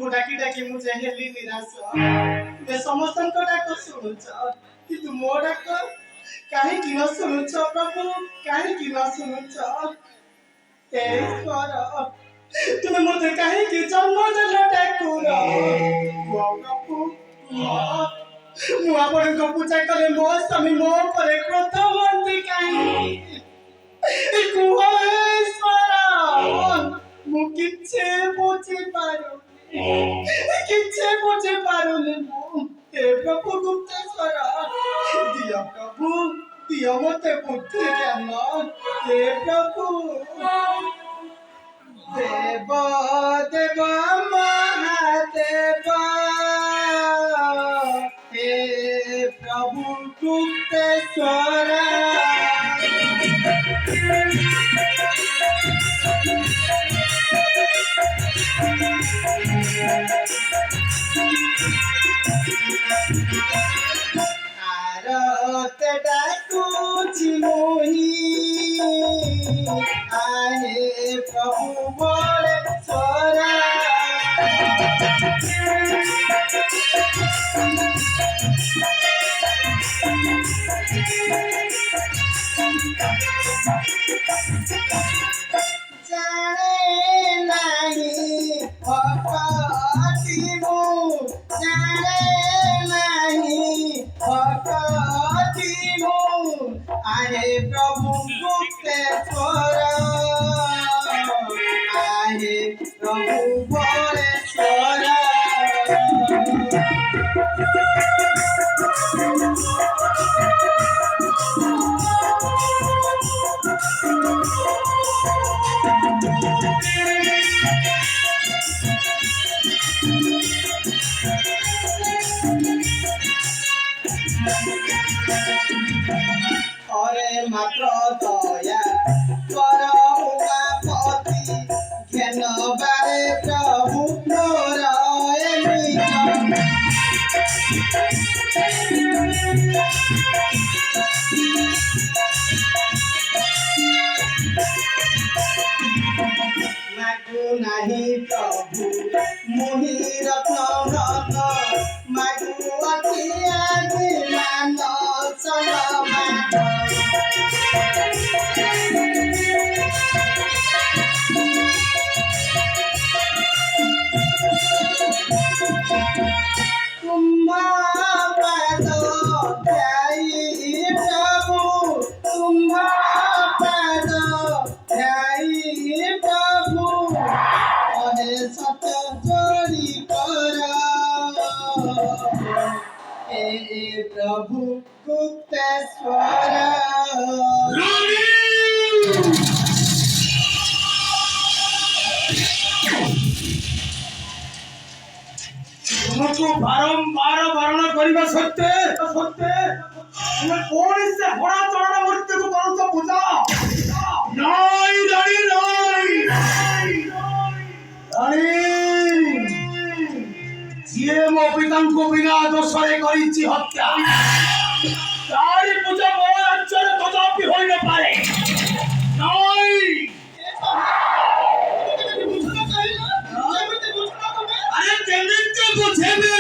को डाकी डाकी मुझे हेली निराश मैं समस्त को डाक सुनुच कि तू मो डाक काहे कि न सुनुच प्रभु काहे कि न सुनुच हे ईश्वर तुम मुझे काहे कि जन्म जन्म डाकुर प्रभु मु आपनको पूजा करे मो स्वामी मो परे क्रोध मन्ति काहे कुह ईश्वर मु किछे बुझी पारुनी मु हे प्रभु गुप्तेश्वर दिया प्रभु दिया मते बुद्धि ज्ञान हे प्रभु देव देव महादेव हे प्रभु गुप्तेश्वर आरत डाकुची मोही आहे प्रभु बोले स्वरा जाने नहीं भक्ति मु जाने नहीं भक्ति मु आहे प्रभु गुप्तेश्वर आहे प्रभु बोलेश्वर अरे मात्र दया कर उमापति ज्ञान बारे प्रभु मोर मागु नाही प्रभु मोहि रत्न मागु अति आदि मान प्रभु गुप्तेश्वर तुमको बारंबार वर्ण करने सत्य तुम्हें कौन से बड़ा चरण मूर्ति को करो तो पूजा नहीं रानी जिए मो पिता को बिना दोषरे करिछि हत्या तारी पूजा मोर अंचल कदापि होई न पारे नहीं अरे केमिति बुझेबी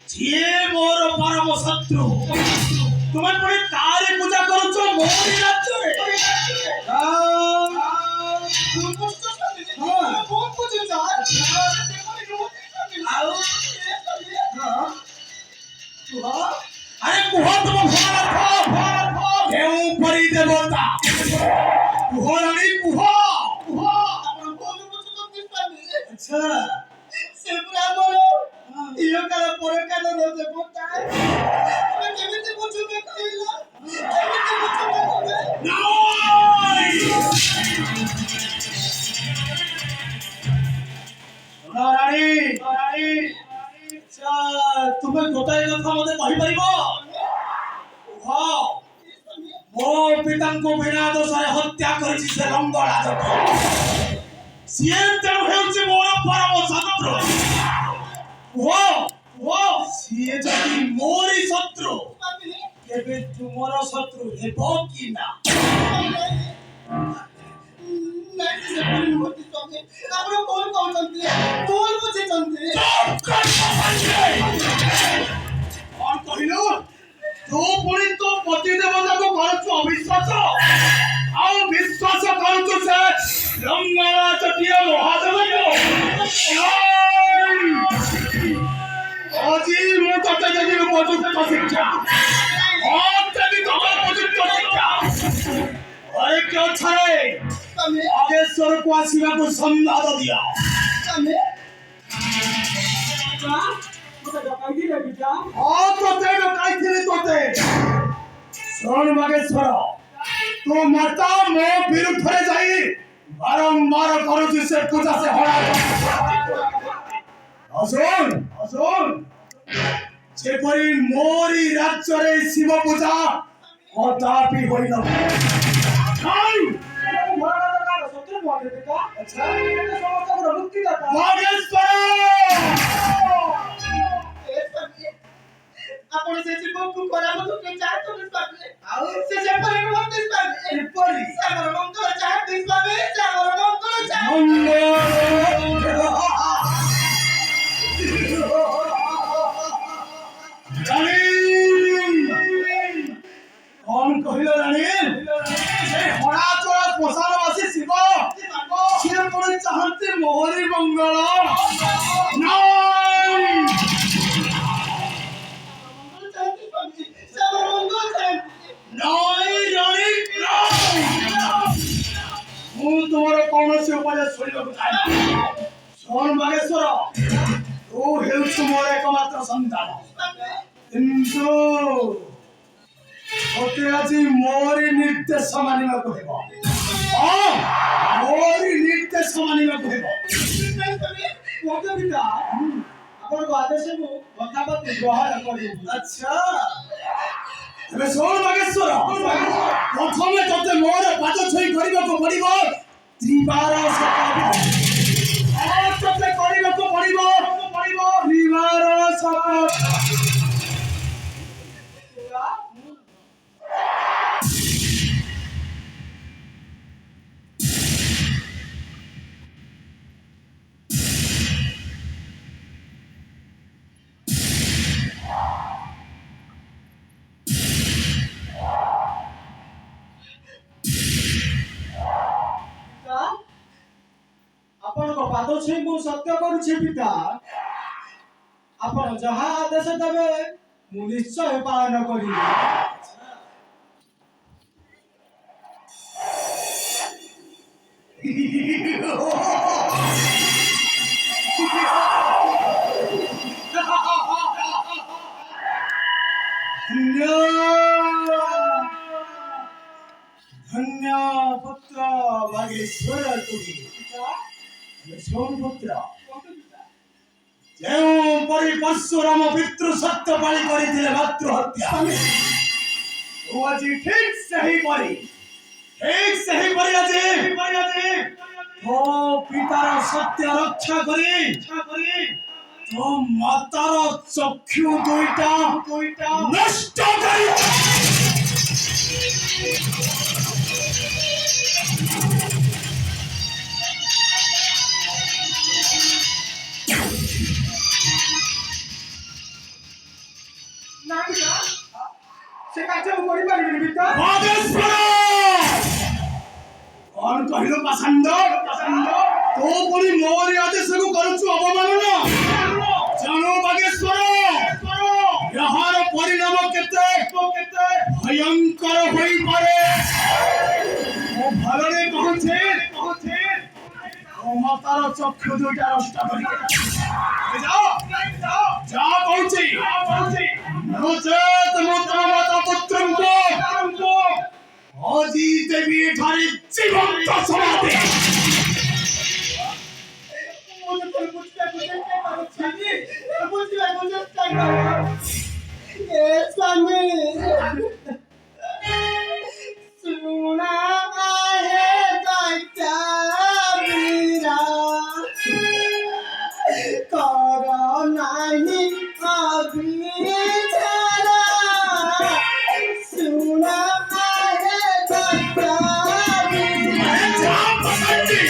जिए मोर परम शत्रु तुम्हें पुणी तारी पूजा करूछ मोरी राज्य अरे कुह तुम केउ परी देवता कुह रानी कुह अच्छा से ब्राह्मण इयो काल पर काल रोजे बोता मैं केमिति बुझुबे कहिला केमिति बुझुबे रानी तुम्हें गोटाए कथा मते कहि परिबो मो पिता को बिना दोषरे हत्या करिछि से लंगड़ा जत सिए तेणु हेउछि मोर परम शत्रु सिए जदि मोरी शत्रु केबे तुमर शत्रु हेबो कि ना ନାଇଁ ସେ ଭୁଲ ବୁଝିଛନ୍ତି ଆପଣ ଭୁଲ କହୁଛନ୍ତି ଭୁଲ ବୁଝିଛନ୍ତି କଣ କହିଲୁ ତୁ ପୁଣି ତୋ ପତି ଦେବତାକୁ କରୁଛୁ ଅବିଶ୍ୱାସ ଆଉ ବିଶ୍ୱାସ କରୁଛୁ ସେ ଲଙ୍ଗଳା ଚଟିଆ ମହାଦେବକୁ ଆଜି ମୁଁ ତତେ ଦେବି ଉପଯୁକ୍ତ ଶିକ୍ଷା ଦେବି ତତେ ଉପଯୁକ୍ତ ଶିକ୍ଷା अरे क्यों छाए ତମେ आगे स्वर को आसीबाकू संवाद दिया ତମେ तो तेरे काइथिले तोते सुन मगेश्वर तू माता मो विरुद्ध रे जाई बारंबार करूची से पूजा से हड़ा असुन जेपरी मोरी राज्य रे शिव पूजा कदापि होई न नहीं अच्छा मगेश्वर ଆପଣ ସେ ଜୀବକୁ କରାମତ କେ ଚାହତ ଦିସପାବେ ଆଉ ସେ ଯେପରି ମତ ଦିସପାବେ ଏପରି ସାଗର ମଙ୍ଗଳ ଚାହ ଦିସପାବେ ସାଗର ମଙ୍ଗଳ ଚାହ रानी कौन कहिलो रानी से हड़ा चोरा पोसारवासी शिव से पुणी चाहते मोहरी मंगल नहीं ସାଗର ମଙ୍ଗଳ ଚାହ नहीं रानी ମୁଁ ତୁମର କୌଣସି ଉପାୟ ଶୁଣିବାକୁ ଚାହେଁ ଶୁଣ ମଗେଶ୍ଵର ତୁ ହେଉଛୁ ମୋର ଏକମାତ୍ର ସନ୍ତାନ କିନ୍ତୁ ତୋତେ ଆଜି ମୋରି ନିର୍ଦ୍ଦେଶ ମାନିବାକୁ ହେବ ମୋରି ନିର୍ଦ୍ଦେଶ ମାନିବାକୁ ହେବ ପିତା ଆପଣଙ୍କ ଆଦେଶକୁ କଥାପତି ଗ୍ରହଣ କରିବି ଆଚ୍ଛା ଏବେ ଶୁଣ ମଗେଶ୍ଵର ପ୍ରଥମେ ତୋତେ ମୋର ପାଦ ଛୁଇଁ କରିବାକୁ ପଡିବ ତ୍ରିବାର ଶପଥ ତୋତେ କରିବାକୁ ପଡିବ ତ୍ରିବାର ଶପଥ ଆପଣଙ୍କ ପାଦ ଛୁଇଁ ମୁଁ ସତ୍ୟ କରୁଛି ପିତା ଆପଣ ଯାହା ଆଦେଶ ଦେବେ ମୁଁ ନିଶ୍ଚୟ ପାଳନ କରିବି धन्य पुत्र मगेश्वर तुझी सोमपुत्र ଯେଉଁ ପରି ପରଶୁରାମ ପିତୃ ସତ୍ୟ ପାଳି କରିଥିଲେ ମାତୃ ହତ୍ୟା ତୁ ଆଜି ଠିକ୍ ସେହିପରି ଆଜି ତୋ ପିତାର ସତ୍ୟ ରକ୍ଷା କରି ତୋ ମାତାର ଚକ୍ଷୁ ଦୁଇଟା ନଷ୍ଟ କରି ସେ କାର୍ଯ୍ୟ ମୁଁ କରିପାରିବିନି ପିତା ମଗେଶ୍ଵର କଣ କହିଲୁ ପାଷାଣ୍ଡ ତୁ ପୁଣି ମୋରି ଆଦେଶକୁ କରୁଛୁ ଅବମାନନା ଜାଣୁ ମଗେଶ୍ଵର ଏହାର ପରିଣାମ କେତେ ଭୟଙ୍କର ହୋଇପାରେ ମୁଁ ଭଲରେ କହୁଛି ମୋ ମାତାର ଚକ୍ଷୁ ଦୁଇଟା ନଷ୍ଟ କରି ଯା କହୁଛି ନଚେତ୍ ମୁଁ ତମ ମାତା ପୁତ୍ରଙ୍କୁ ଆଜି ଦେବି ଏଠାରେ ଜୀବନ୍ତ ସମାଧି ବୁଝିବାକୁ ଚେଷ୍ଟା କର ଏ ସ୍ୱାମୀ ଶୁଣା ହେ ଦୈତ୍ୟ ବୀରା କର ନାହିଁ ଅବିଚାର ଶୁଣା ହେ ଦୈତ୍ୟ ବୀରା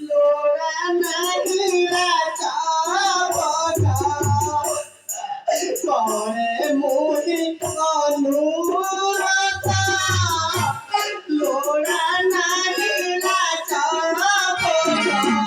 लोरा नहीं राजा बना करे मोहि अनुराधा लोरा नहीं राजा बना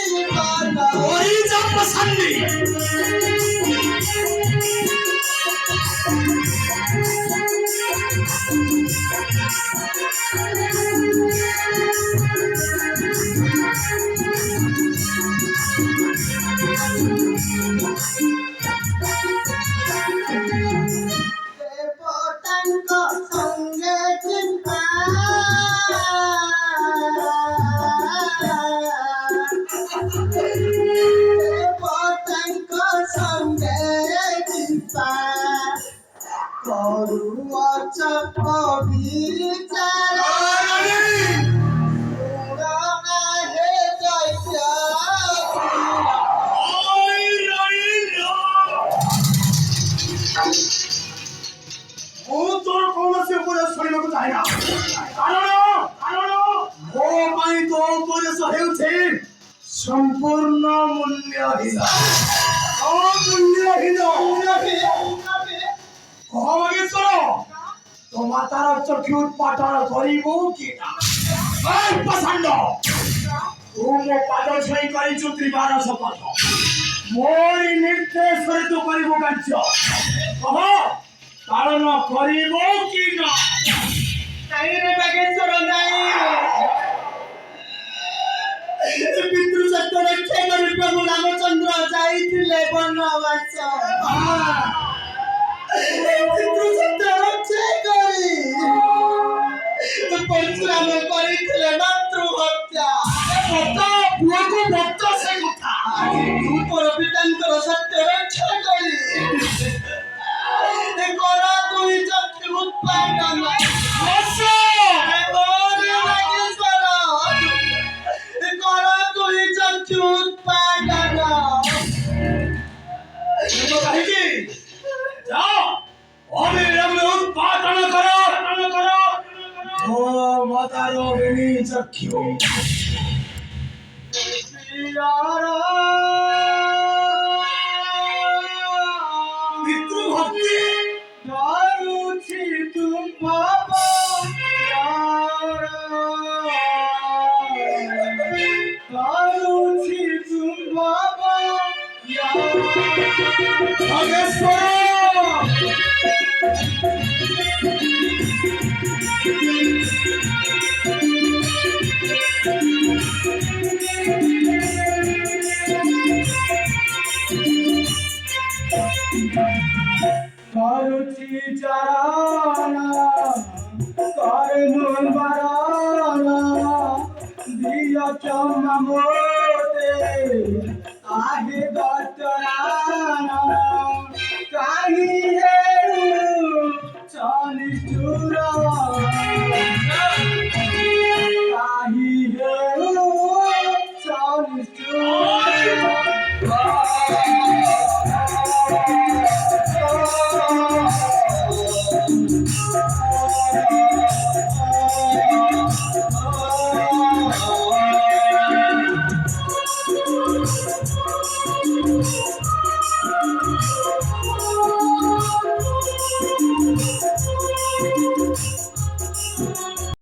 वही जब पसंदी ମୁଁ ତୋର କୌଣସି ଉପଦେଶ ଶୁଣିବାକୁ ଚାହେଁ ନା କାରଣ ମୋ ପାଇଁ ତୋ ଉପଦେଶ ହେଉଛି ସମ୍ପୂର୍ଣ୍ଣ ମୂଲ୍ୟହୀନ ମହେଶ୍ୱର ତୋ ମାତାର ଚକ୍ଷୁ ଉତ୍ପାଟନ କରିବୁ କି ନା ପସନ୍ଦ ତୁ ମୋ ପାଦ ଛୁଇଁ କରିଛୁ ତ୍ରିବାର ଶପଥ ମୋରି ନିର୍ଦ୍ଦେଶରେ ତୁ କରିବୁ କାର୍ଯ୍ୟ କହ ପାଳନ କରିବୁ କି ନା ନାଇଁରେ ବାଗେଶ୍ୱର ନାଇଁ ପିତୃ ସତ୍ୟ ରକ୍ଷା କରି ପ୍ରଭୁ ରାମଚନ୍ଦ୍ର ଯାଇଥିଲେ ବନବାସ ପିତୃ ସତ୍ୟ ରକ୍ଷା କରି ପରଶୁରାମ କରିଥିଲେ ମାତୃହତ୍ୟା ପୁଅକୁ ଭକ୍ତ ସେ କଥା ଉପର ପିତାଙ୍କର ସତ୍ୟ ରକ୍ଷା କରି କର ଦୁଇ ଚକ୍ଷୁ ଉତ୍ପାଦନ କର ଦୁଇ ଚକ୍ଷୁ ଉତ୍ପାଦନ କାହିଁକି ଯାଅ ଅବିଳମ୍ବରେ ଉତ୍ପାଦନ କର ମୋ ମାତାର ବେଣୀ ଚକ୍ଷୁ ପିତୃଭକ୍ତି କରୁଛି ତୁମ ବାବା କରୁଛି ତୁମ ବାବା କରୁଛି ଚାରଣ କରୁନୁ ବାରଣ ଦିଅ କ୍ଷମା ମୋଟେ आहे दत्तरान काही हेरू चनिष्ठुर काही हेरू चनिष्ठुर